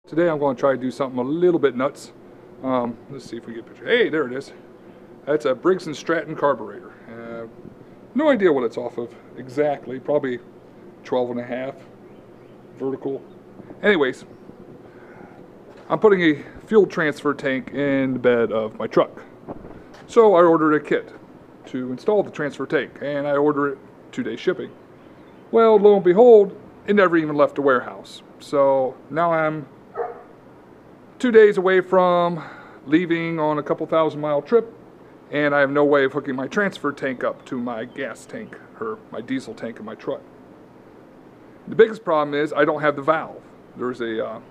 Today I'm going to try to do something a little bit nuts. Let's see if we get a picture. Hey, there it is. That's a Briggs & Stratton carburetor. No idea what it's off of exactly. Probably 12.5 vertical. Anyways, I'm putting a fuel transfer tank in the bed of my truck. So I ordered a kit to install the transfer tank, and I ordered it 2-day shipping. Well, lo and behold, it never even left the warehouse. So now I'm 2 days away from leaving on a couple 1,000-mile trip, and I have no way of hooking my transfer tank up to my gas tank or my diesel tank in my truck. The biggest problem is I don't have the valve. There's a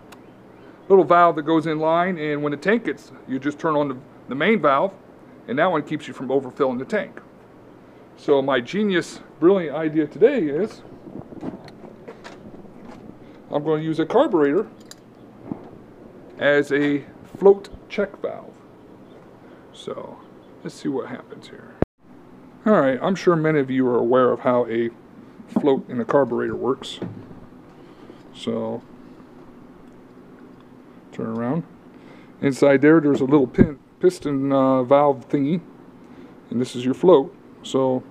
little valve that goes in line, and when the tank gets, you just turn on the main valve, and that one keeps you from overfilling the tank. So my genius, brilliant idea today is I'm going to use a carburetor as a float check valve. So let's see what happens here. Alright, I'm sure many of you are aware of how a float in a carburetor works. So turn around. Inside there's a little piston valve thingy, and this is your float. So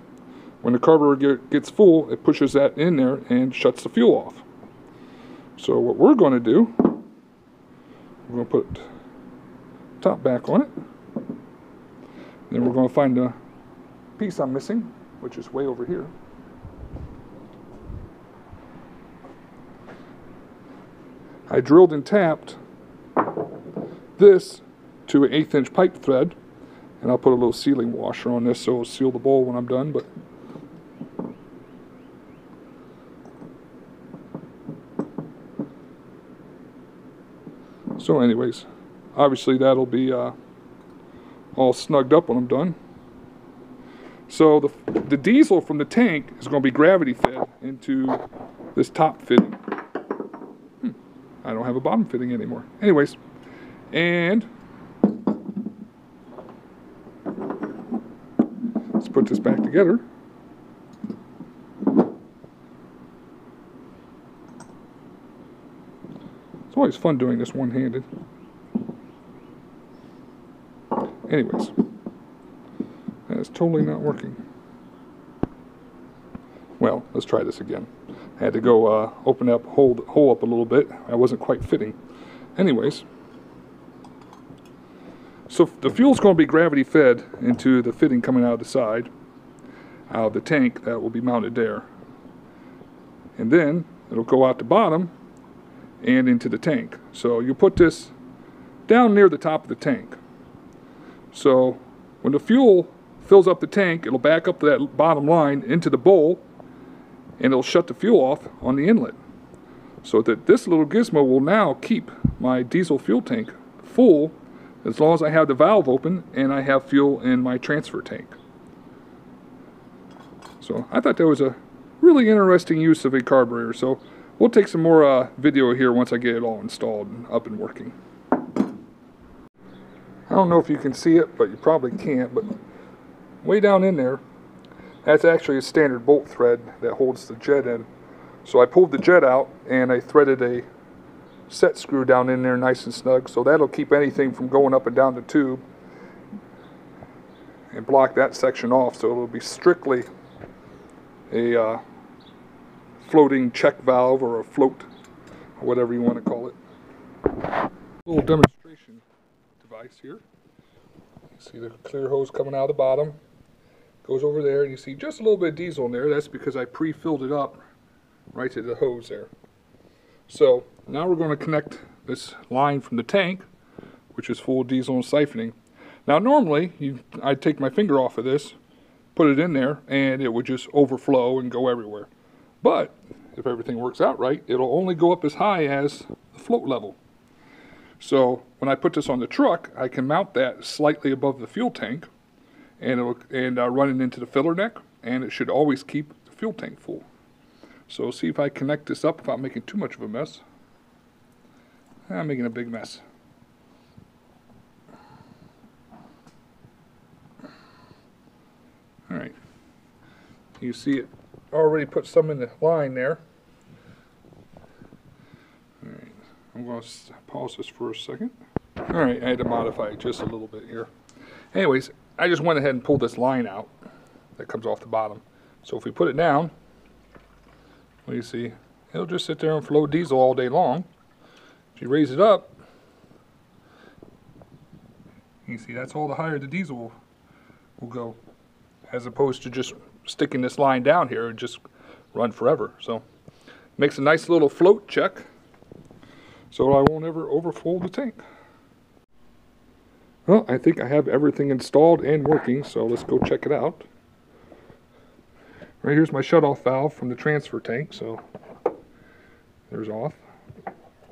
when the carburetor gets full, it pushes that in there and shuts the fuel off. So what we're going to do, we're going to put top back on it. Then we're going to find the piece I'm missing, which is way over here. I drilled and tapped this to an 1/8 inch pipe thread, and I'll put a little sealing washer on this so it'll seal the bowl when I'm done. But so anyways, obviously that'll be all snugged up when I'm done. So the diesel from the tank is going to be gravity fed into this top fitting. I don't have a bottom fitting anymore. Anyways, and let's put this back together. It's always fun doing this one-handed. Anyways, that is totally not working. Well, let's try this again. I had to go open up, hold the hole up a little bit. I wasn't quite fitting. Anyways, so the fuel's going to be gravity fed into the fitting coming out of the side, out of the tank that will be mounted there. And then it'll go out the bottom and into the tank. So you put this down near the top of the tank. So when the fuel fills up the tank, it'll back up to that bottom line into the bowl, and it'll shut the fuel off on the inlet. So that this little gizmo will now keep my diesel fuel tank full as long as I have the valve open and I have fuel in my transfer tank. So I thought that was a really interesting use of a carburetor. So we'll take some more video here once I get it all installed and up and working. I don't know if you can see it, but you probably can't, but way down in there, that's actually a standard bolt thread that holds the jet in. So I pulled the jet out and I threaded a set screw down in there nice and snug, so that'll keep anything from going up and down the tube and block that section off. So it'll be strictly a floating check valve or a float, or whatever you want to call it. A little demonstration device here. You see the clear hose coming out of the bottom. Goes over there, and you see just a little bit of diesel in there. That's because I pre-filled it up right to the hose there. So now we're going to connect this line from the tank, which is full of diesel and siphoning. Now normally, I'd take my finger off of this, put it in there, and it would just overflow and go everywhere. But if everything works out right, it'll only go up as high as the float level. So when I put this on the truck, I can mount that slightly above the fuel tank, and run it into the filler neck, and it should always keep the fuel tank full. So see if I connect this up without making too much of a mess. I'm making a big mess. Alright, you see it already put some in the line there. Alright, I'm I'm going to pause this for a second. Alright, I had to modify it just a little bit here. Anyways, I just went ahead and pulled this line out that comes off the bottom. So if we put it down, what do you see? It'll just sit there and flow diesel all day long. If you raise it up, you see that's all the higher the diesel will go, as opposed to just sticking this line down here and just run forever. So makes a nice little float check, so I won't ever overfull the tank. Well, I think I have everything installed and working, so let's go check it out. Right here's my shutoff valve from the transfer tank, so there's off,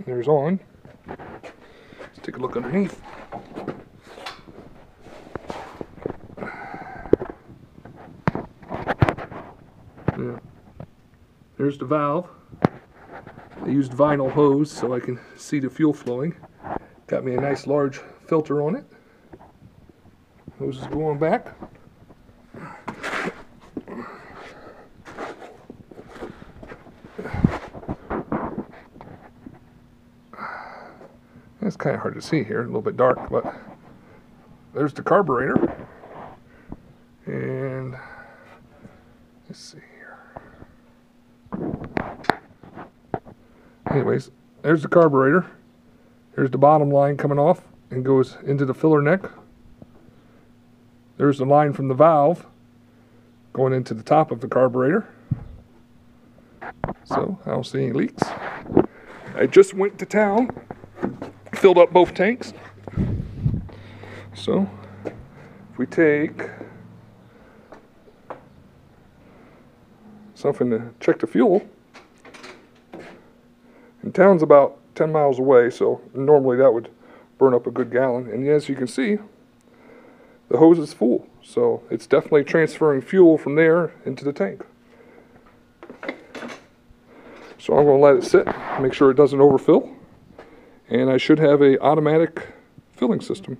there's on. Let's take a look underneath. Yeah. There's the valve. I used vinyl hose so I can see the fuel flowing. Got me a nice large filter on it. Hose is going back. It's kind of hard to see here, a little bit dark, but there's the carburetor. And let's see here. Anyways, there's the carburetor. There's the bottom line coming off and goes into the filler neck. There's the line from the valve going into the top of the carburetor. So I don't see any leaks. I just went to town, filled up both tanks. So if we take something to check the fuel, and town's about 10 miles away, so normally that would burn up a good gallon. And as you can see, the hose is full, so it's definitely transferring fuel from there into the tank. So I'm going to let it sit, make sure it doesn't overfill, and I should have an automatic filling system.